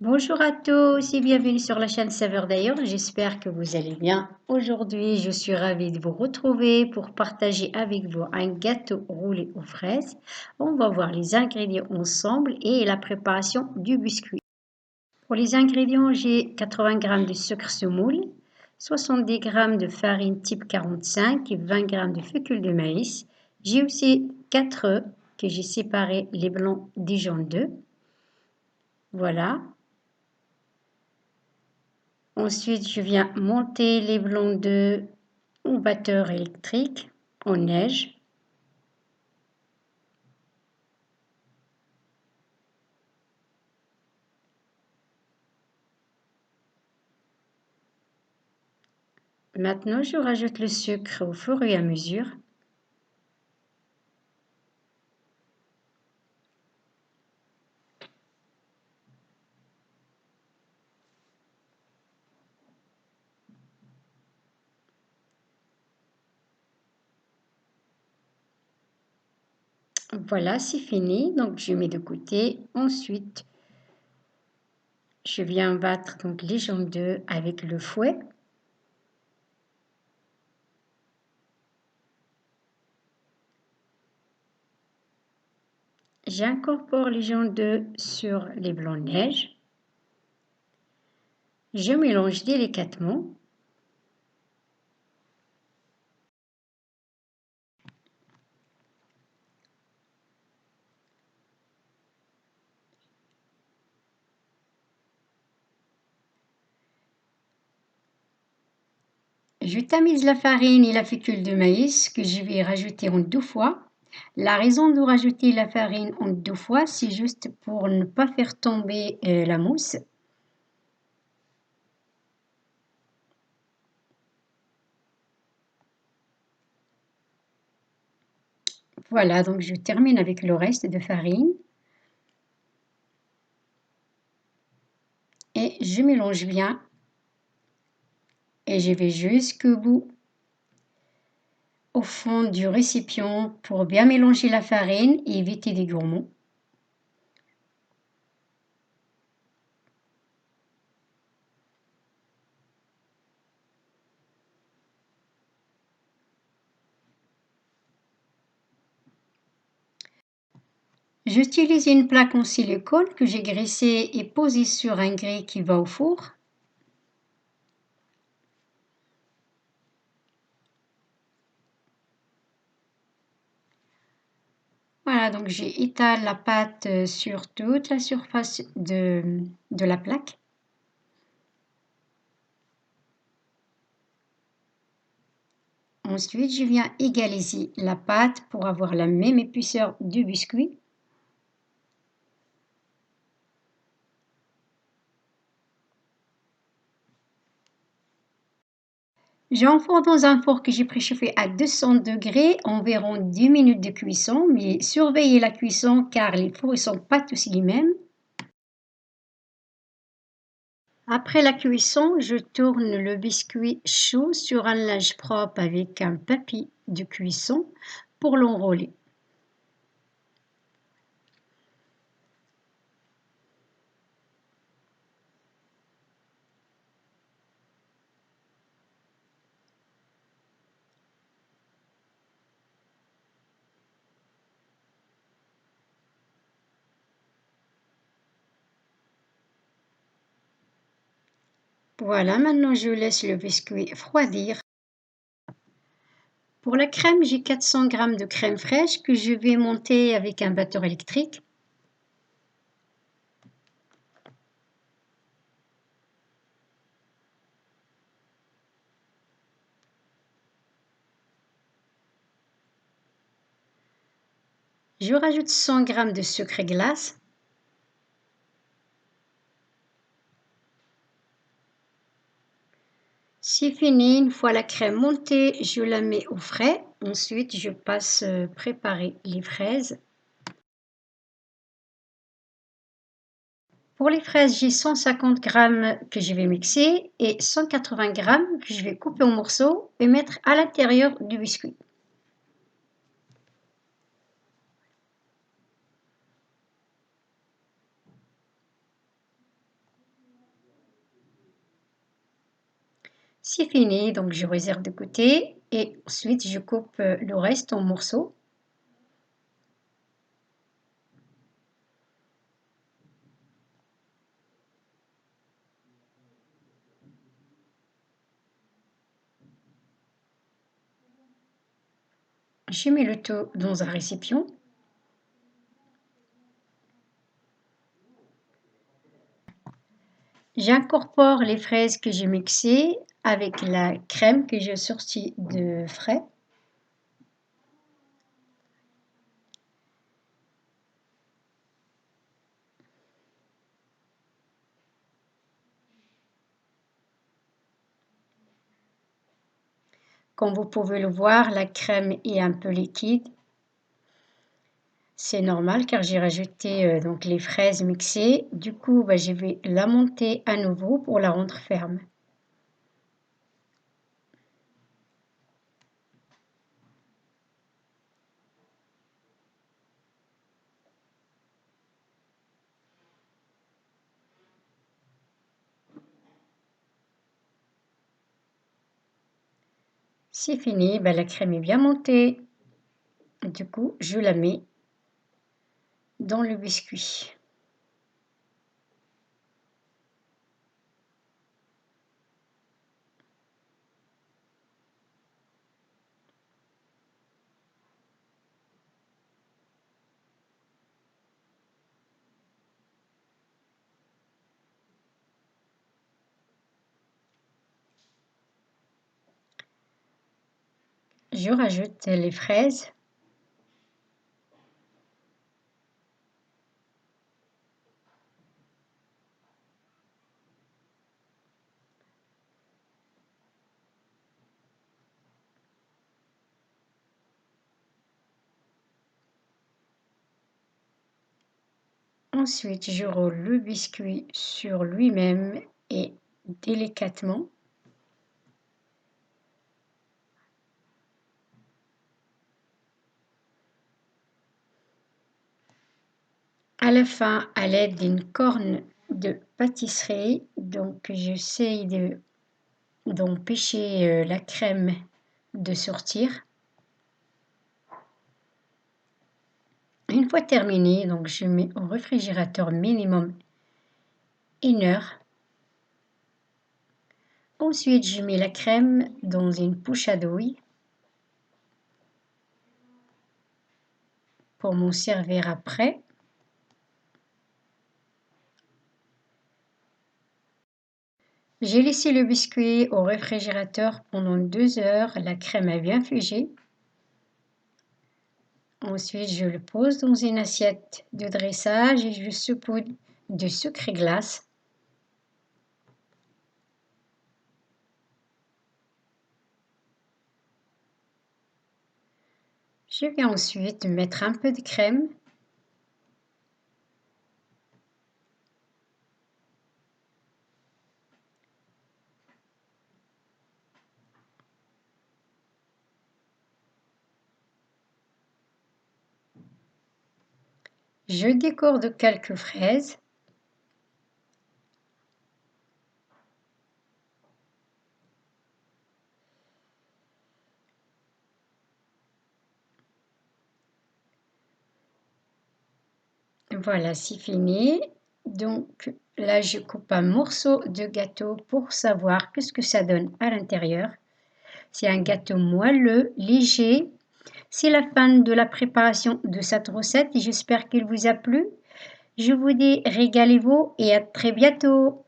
Bonjour à tous et bienvenue sur la chaîne Saveur d'ailleurs. J'espère que vous allez bien. Aujourd'hui, je suis ravie de vous retrouver pour partager avec vous un gâteau roulé aux fraises. On va voir les ingrédients ensemble et la préparation du biscuit. Pour les ingrédients, j'ai 80 g de sucre semoule, 70 g de farine type 45 et 20 g de fécule de maïs. J'ai aussi 4 œufs que j'ai séparés les blancs des jaunes d'œufs. Voilà. Ensuite, je viens monter les blancs d'œufs au batteur électrique en neige. Maintenant, je rajoute le sucre au fur et à mesure. Voilà, c'est fini. Donc, je mets de côté. Ensuite, je viens battre donc les jaunes d'œufs avec le fouet. J'incorpore les jaunes d'œufs sur les blancs de neige. Je mélange délicatement. Je tamise la farine et la fécule de maïs que je vais rajouter en 2 fois. La raison de rajouter la farine en 2 fois, c'est juste pour ne pas faire tomber la mousse. Voilà, donc je termine avec le reste de farine. Et je mélange bien. Et je vais jusqu'au bout, au fond du récipient pour bien mélanger la farine et éviter les gourmands. J'utilise une plaque en silicone que j'ai graissée et posée sur un gril qui va au four. Voilà, donc j'étale la pâte sur toute la surface de la plaque. Ensuite, je viens égaliser la pâte pour avoir la même épaisseur du biscuit. J'enfourne dans un four que j'ai préchauffé à 200 degrés, environ 10 minutes de cuisson, mais surveillez la cuisson car les fours ne sont pas tous les mêmes. Après la cuisson, je tourne le biscuit chaud sur un linge propre avec un papier de cuisson pour l'enrouler. Voilà, maintenant je laisse le biscuit refroidir. Pour la crème, j'ai 400 g de crème fraîche que je vais monter avec un batteur électrique. Je rajoute 100 g de sucre glace. C'est fini, une fois la crème montée, je la mets au frais. Ensuite, je passe préparer les fraises. Pour les fraises, j'ai 150 g que je vais mixer et 180 g que je vais couper en morceaux et mettre à l'intérieur du biscuit. C'est fini, donc je réserve de côté et ensuite je coupe le reste en morceaux. Je mets le tout dans un récipient. J'incorpore les fraises que j'ai mixées avec la crème que j'ai sortie de frais. Comme vous pouvez le voir, la crème est un peu liquide. C'est normal car j'ai rajouté donc les fraises mixées. Du coup, je vais la monter à nouveau pour la rendre ferme. C'est fini, la crème est bien montée. Du coup, je la mets dans le biscuit. Je rajoute les fraises. Ensuite, je roule le biscuit sur lui-même et délicatement. À la fin, à l'aide d'une corne de pâtisserie, donc j'essaye d'empêcher la crème de sortir. Une fois terminé, donc je mets au réfrigérateur minimum 1 heure. Ensuite, je mets la crème dans une poche à douille pour m'en servir après. J'ai laissé le biscuit au réfrigérateur pendant 2 heures. La crème a bien figé. Ensuite, je le pose dans une assiette de dressage et je saupoudre de sucre glace. Je vais ensuite mettre un peu de crème. Je décore de quelques fraises. Voilà, c'est fini. Donc là, je coupe un morceau de gâteau pour savoir qu'est-ce que ça donne à l'intérieur. C'est un gâteau moelleux, léger. C'est la fin de la préparation de cette recette et j'espère qu'il vous a plu. Je vous dis régalez-vous et à très bientôt.